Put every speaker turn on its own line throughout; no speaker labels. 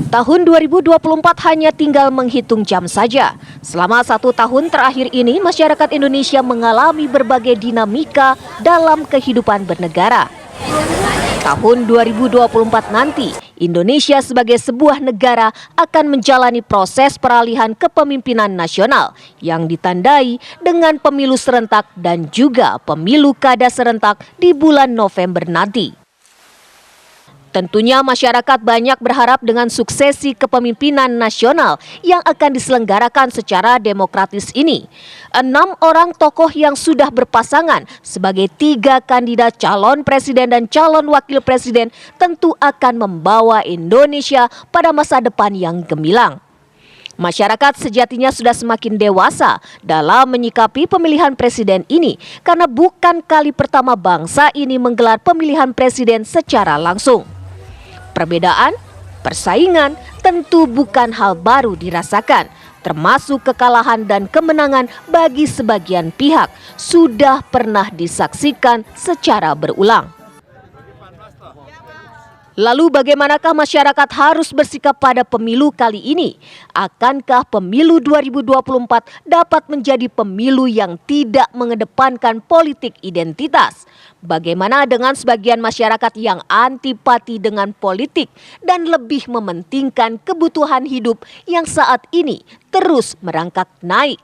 Tahun 2024 hanya tinggal menghitung jam saja. Selama 1 tahun terakhir ini, masyarakat Indonesia mengalami berbagai dinamika dalam kehidupan bernegara. Tahun 2024 nanti, Indonesia sebagai sebuah negara akan menjalani proses peralihan kepemimpinan nasional yang ditandai dengan pemilu serentak dan juga pemilu kada serentak di bulan November nanti. Tentunya masyarakat banyak berharap dengan suksesi kepemimpinan nasional yang akan diselenggarakan secara demokratis ini. 6 orang tokoh yang sudah berpasangan sebagai 3 kandidat calon presiden dan calon wakil presiden tentu akan membawa Indonesia pada masa depan yang gemilang. Masyarakat sejatinya sudah semakin dewasa dalam menyikapi pemilihan presiden ini karena bukan kali pertama bangsa ini menggelar pemilihan presiden secara langsung. Perbedaan, persaingan tentu bukan hal baru dirasakan, termasuk kekalahan dan kemenangan bagi sebagian pihak sudah pernah disaksikan secara berulang. Lalu bagaimanakah masyarakat harus bersikap pada pemilu kali ini? Akankah pemilu 2024 dapat menjadi pemilu yang tidak mengedepankan politik identitas? Bagaimana dengan sebagian masyarakat yang antipati dengan politik dan lebih mementingkan kebutuhan hidup yang saat ini terus merangkak naik?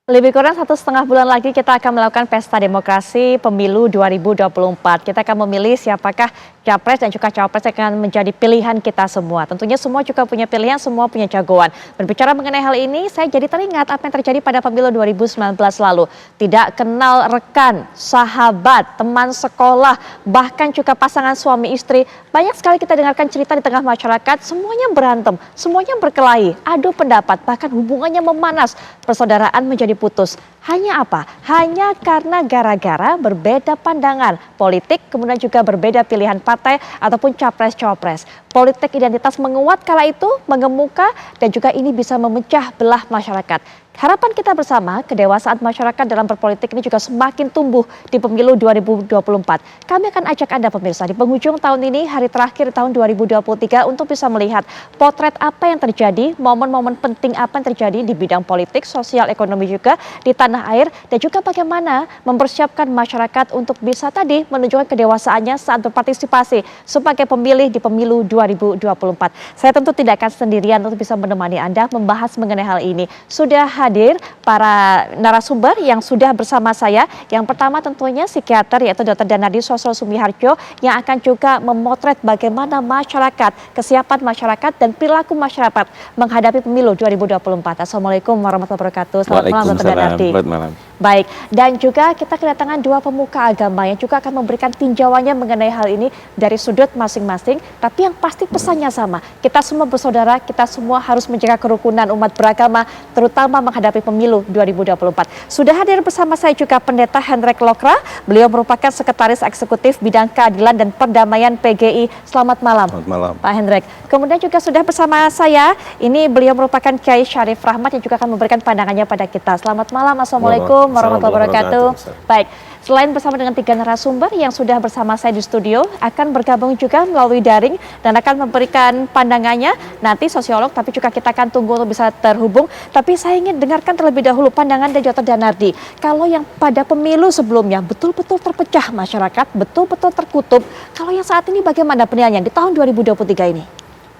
Lebih kurang 1,5 bulan lagi kita akan melakukan pesta demokrasi pemilu 2024. Kita akan memilih siapakah capres dan juga cawapres yang akan menjadi pilihan kita semua. Tentunya semua juga punya pilihan, semua punya jagoan. Berbicara mengenai hal ini, saya jadi teringat apa yang terjadi pada pemilu 2019 lalu. Tidak kenal rekan, sahabat, teman sekolah, bahkan juga pasangan suami istri. Banyak sekali kita dengarkan cerita di tengah masyarakat, semuanya berantem, semuanya berkelahi, adu pendapat, bahkan hubungannya memanas, persaudaraan menjadi putus. Hanya apa? Hanya karena gara-gara berbeda pandangan politik, kemudian juga berbeda pilihan partai ataupun capres-cawapres. Politik identitas menguat kala itu, mengemuka, dan juga ini bisa memecah belah masyarakat. Harapan kita bersama, kedewasaan masyarakat dalam berpolitik ini juga semakin tumbuh di pemilu 2024. Kami akan ajak Anda pemirsa di penghujung tahun ini, hari terakhir tahun 2023 untuk bisa melihat potret apa yang terjadi, momen-momen penting apa yang terjadi di bidang politik, sosial, ekonomi juga di tanah air, dan juga bagaimana mempersiapkan masyarakat untuk bisa tadi menunjukkan kedewasaannya saat berpartisipasi sebagai pemilih di pemilu 2024. Saya tentu tidak akan sendirian untuk bisa menemani Anda membahas mengenai hal ini. Sudah hadir para narasumber yang sudah bersama saya. Yang pertama tentunya psikiater yaitu Dr. Danardi Sosro Sumiharjo yang akan juga memotret bagaimana masyarakat, kesiapan masyarakat dan perilaku masyarakat menghadapi pemilu 2024. Assalamualaikum warahmatullahi wabarakatuh. Selamat malam Dr. Danardi.
Selamat malam.
Baik, dan juga kita kedatangan 2 pemuka agama yang juga akan memberikan tinjauannya mengenai hal ini dari sudut masing-masing, tapi yang pasti pesannya sama. Kita semua bersaudara, kita semua harus menjaga kerukunan umat beragama, terutama menghadapi pemilu 2024. Sudah hadir bersama saya juga Pendeta Hendrik Lokra, beliau merupakan Sekretaris Eksekutif Bidang Keadilan dan Perdamaian PGI. Selamat malam.
Selamat malam.
Pak Hendrik. Kemudian juga sudah bersama saya, ini beliau merupakan Kiai Syarif Rahmat yang juga akan memberikan pandangannya pada kita. Selamat malam, Assalamualaikum warahmatullahi wabarakatuh. Baik, selain bersama dengan 3 narasumber yang sudah bersama saya di studio, akan bergabung juga melalui daring dan akan memberikan pandangannya nanti sosiolog, tapi juga kita akan tunggu untuk bisa terhubung. Tapi saya ingin dengarkan terlebih dahulu pandangan dari Dr. Danardi. Kalau yang pada pemilu sebelumnya betul-betul terpecah masyarakat, betul-betul terkutub, kalau yang saat ini bagaimana penilaiannya di tahun 2023 ini?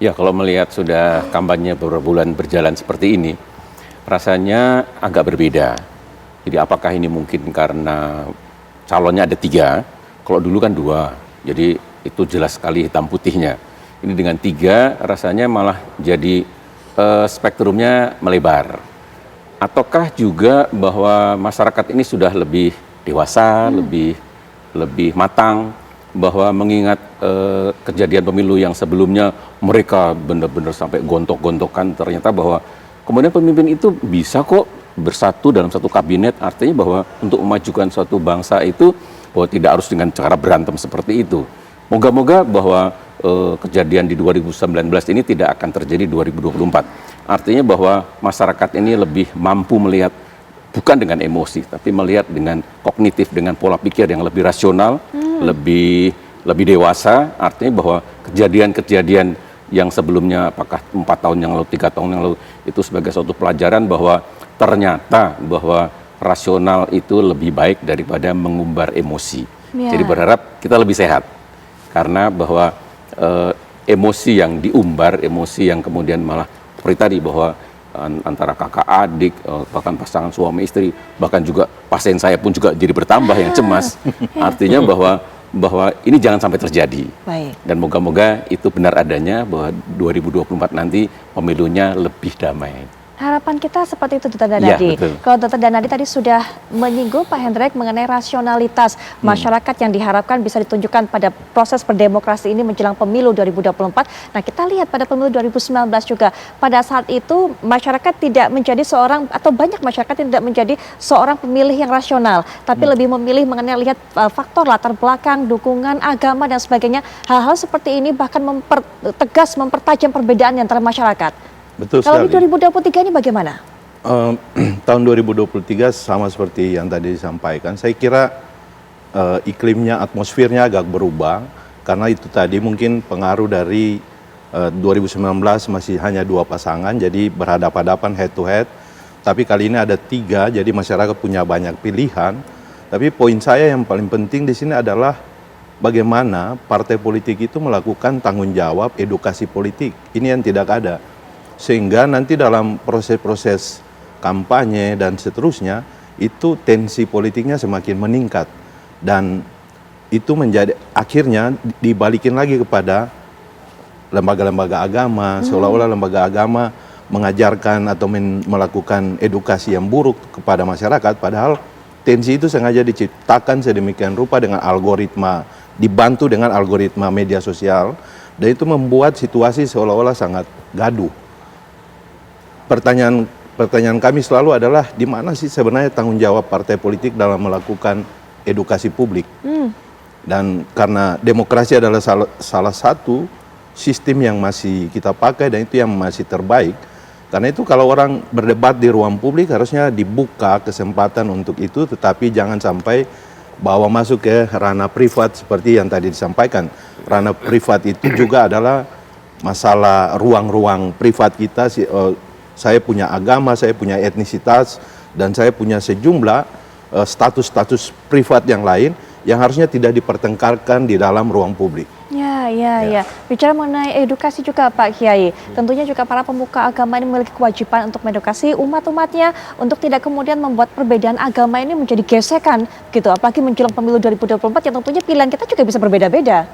Ya, kalau melihat sudah kampanye beberapa bulan berjalan seperti ini, rasanya agak berbeda. Jadi apakah ini mungkin karena calonnya ada 3, kalau dulu kan 2, jadi itu jelas sekali hitam putihnya. Ini dengan 3 rasanya malah jadi spektrumnya melebar. Ataukah juga bahwa masyarakat ini sudah lebih dewasa, lebih matang, bahwa mengingat kejadian pemilu yang sebelumnya mereka benar-benar sampai gontok-gontokan, ternyata bahwa kemudian pemimpin itu bisa kok bersatu dalam satu kabinet, artinya bahwa untuk memajukan suatu bangsa itu bahwa tidak harus dengan cara berantem seperti itu. Moga-moga bahwa kejadian di 2019 ini tidak akan terjadi 2024. Artinya bahwa masyarakat ini lebih mampu melihat bukan dengan emosi, tapi melihat dengan kognitif, dengan pola pikir yang lebih rasional, lebih lebih dewasa, artinya bahwa kejadian-kejadian yang sebelumnya apakah 4 tahun yang lalu, 3 tahun yang lalu itu sebagai suatu pelajaran bahwa ternyata bahwa rasional itu lebih baik daripada mengumbar emosi. Jadi berharap kita lebih sehat karena bahwa emosi yang diumbar, emosi yang kemudian malah seperti tadi bahwa antara kakak adik, bahkan pasangan suami istri, bahkan juga pasien saya pun juga jadi bertambah yang cemas. Artinya bahwa ini jangan sampai terjadi.
Baik.
Dan moga-moga itu benar adanya bahwa 2024 nanti pemilunya lebih damai.
Harapan kita seperti itu, Dr.
Iya,
Danadi.
betul.
Kalau Dr. Danadi tadi sudah menyinggung Pak Hendrik mengenai rasionalitas masyarakat yang diharapkan bisa ditunjukkan pada proses berdemokrasi ini menjelang pemilu 2024. Nah, kita lihat pada pemilu 2019 juga, pada saat itu masyarakat tidak menjadi seorang, atau banyak masyarakat tidak menjadi seorang pemilih yang rasional, tapi lebih memilih mengenai lihat faktor latar belakang, dukungan, agama, dan sebagainya. Hal-hal seperti ini bahkan mempertajam perbedaan antara masyarakat.
Betul
Kalau
sekali.
di 2023 ini bagaimana?
Tahun 2023 sama seperti yang tadi disampaikan, saya kira iklimnya, atmosfernya agak berubah karena itu tadi mungkin pengaruh dari 2019 masih hanya 2 pasangan, jadi berhadapan-hadapan head to head. Tapi kali ini ada 3, jadi masyarakat punya banyak pilihan. Tapi poin saya yang paling penting di sini adalah bagaimana partai politik itu melakukan tanggung jawab edukasi politik. Ini yang tidak ada. Sehingga nanti dalam proses-proses kampanye dan seterusnya itu tensi politiknya semakin meningkat dan itu menjadi akhirnya dibalikin lagi kepada lembaga-lembaga agama, seolah-olah lembaga agama mengajarkan atau melakukan edukasi yang buruk kepada masyarakat, padahal tensi itu sengaja diciptakan sedemikian rupa dengan algoritma, dibantu dengan algoritma media sosial, dan itu membuat situasi seolah-olah sangat gaduh. Pertanyaan kami selalu adalah di mana sih sebenarnya tanggung jawab partai politik dalam melakukan edukasi publik? Dan karena demokrasi adalah salah satu sistem yang masih kita pakai dan itu yang masih terbaik. Karena itu kalau orang berdebat di ruang publik harusnya dibuka kesempatan untuk itu, tetapi jangan sampai bawa masuk ke ranah privat seperti yang tadi disampaikan. Ranah privat itu juga adalah masalah ruang-ruang privat kita. Saya punya agama, saya punya etnisitas, dan saya punya sejumlah status-status privat yang lain yang harusnya tidak dipertengkarkan di dalam ruang publik.
Ya. Bicara mengenai edukasi juga Pak Kiai, tentunya juga para pemuka agama ini memiliki kewajiban untuk mengedukasi umat-umatnya untuk tidak kemudian membuat perbedaan agama ini menjadi gesekan gitu, apalagi menjelang pemilu 2024 yang tentunya pilihan kita juga bisa berbeda-beda.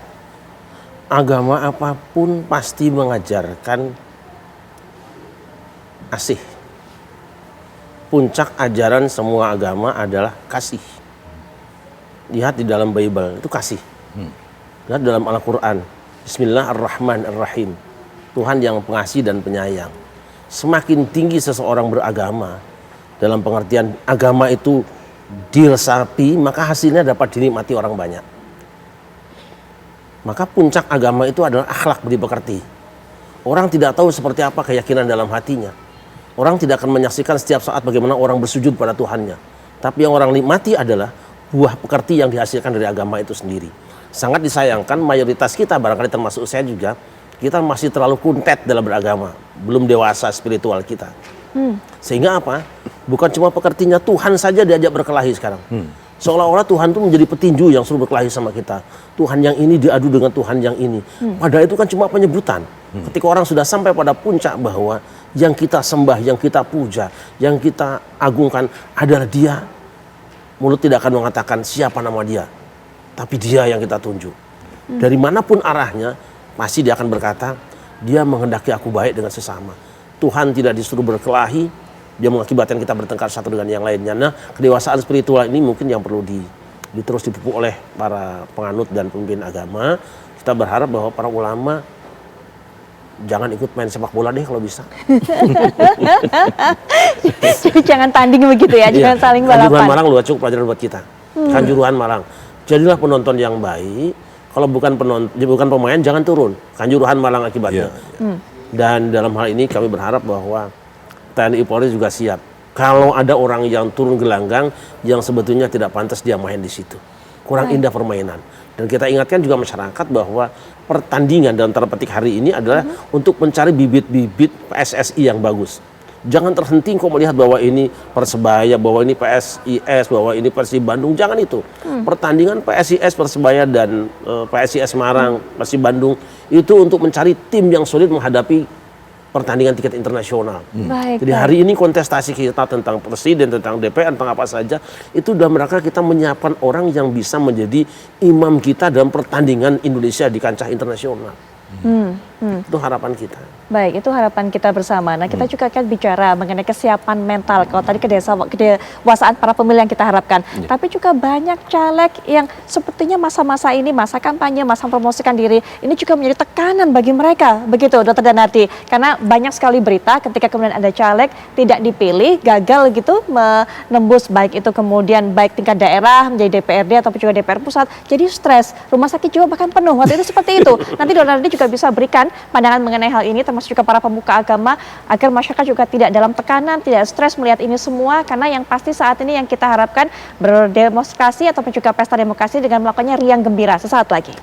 Agama apapun pasti mengajarkan kasih. Puncak ajaran semua agama adalah kasih. Lihat di dalam Bible, itu kasih. Lihat dalam Al-Quran, Bismillahirrahmanirrahim. Tuhan yang pengasih dan penyayang. Semakin tinggi seseorang beragama, dalam pengertian agama itu diresapi, maka hasilnya dapat dinikmati orang banyak. Maka puncak agama itu adalah akhlak budi pekerti. Orang tidak tahu seperti apa keyakinan dalam hatinya. Orang tidak akan menyaksikan setiap saat bagaimana orang bersujud pada Tuhannya. Tapi yang orang nikmati adalah buah pekerti yang dihasilkan dari agama itu sendiri. Sangat disayangkan mayoritas kita, barangkali termasuk saya juga, kita masih terlalu kuntet dalam beragama. Belum dewasa spiritual kita. Sehingga apa? Bukan cuma pekertinya, Tuhan saja diajak berkelahi sekarang. Seolah-olah Tuhan itu menjadi petinju yang suruh berkelahi sama kita. Tuhan yang ini diadu dengan Tuhan yang ini. Padahal itu kan cuma penyebutan. Ketika orang sudah sampai pada puncak bahwa yang kita sembah, yang kita puja, yang kita agungkan adalah Dia, mulut tidak akan mengatakan siapa nama Dia, tapi Dia yang kita tunjuk. Dari manapun arahnya, pasti Dia akan berkata, Dia menghendaki aku baik dengan sesama. Tuhan tidak disuruh berkelahi, Dia mengakibatkan kita bertengkar satu dengan yang lainnya. Nah, kedewasaan spiritual ini mungkin yang perlu terus dipupuk oleh para penganut dan pemimpin agama. Kita berharap bahwa para ulama jangan ikut main sepak bola deh kalau bisa.
Jadi jangan tanding begitu ya, jangan saling balapan.
Kanjuruhan Malang luar cukup pelajaran buat kita. Kanjuruhan Malang, jadilah penonton yang baik. Kalau bukan pemain jangan turun. Kanjuruhan Malang akibatnya. Dan dalam hal ini kami berharap bahwa TNI Polri juga siap. Kalau ada orang yang turun gelanggang yang sebetulnya tidak pantas dia main di situ. kurang indah permainan. Dan kita ingatkan juga masyarakat bahwa pertandingan dalam tanda petik hari ini adalah untuk mencari bibit-bibit PSSI yang bagus. Jangan terhenti kok melihat bahwa ini Persebaya, bahwa ini PSIS, bahwa ini Persib Bandung. Jangan itu. Pertandingan PSIS Persebaya dan PSIS Semarang, Persib Bandung itu untuk mencari tim yang solid menghadapi pertandingan tingkat internasional.
Baik,
Jadi
baik.
hari ini kontestasi kita tentang presiden, tentang DPR, tentang apa saja, itu dalam rangka kita menyiapkan orang yang bisa menjadi imam kita dalam pertandingan Indonesia di kancah internasional. Itu harapan kita.
Baik, itu harapan kita bersama. Nah, kita juga akan bicara mengenai kesiapan mental. Kalau tadi kedewasaan para pemilih yang kita harapkan. Tapi juga banyak caleg yang sepertinya masa-masa ini, masa kampanye, masa mempromosikan diri, ini juga menjadi tekanan bagi mereka. Begitu, Dr. Danarti. Karena banyak sekali berita ketika kemudian ada caleg tidak dipilih, gagal gitu menembus baik itu kemudian baik tingkat daerah, menjadi DPRD ataupun juga DPR pusat. Jadi stres, rumah sakit jiwa bahkan penuh. Waktu itu seperti itu. Nanti Dr. Danarti juga bisa berikan pandangan mengenai hal ini, termasuk juga para pemuka agama, agar masyarakat juga tidak dalam tekanan, tidak stres melihat ini semua, karena yang pasti saat ini yang kita harapkan berdemonstrasi ataupun juga pesta demokrasi dengan melakukannya riang gembira. Sesaat lagi.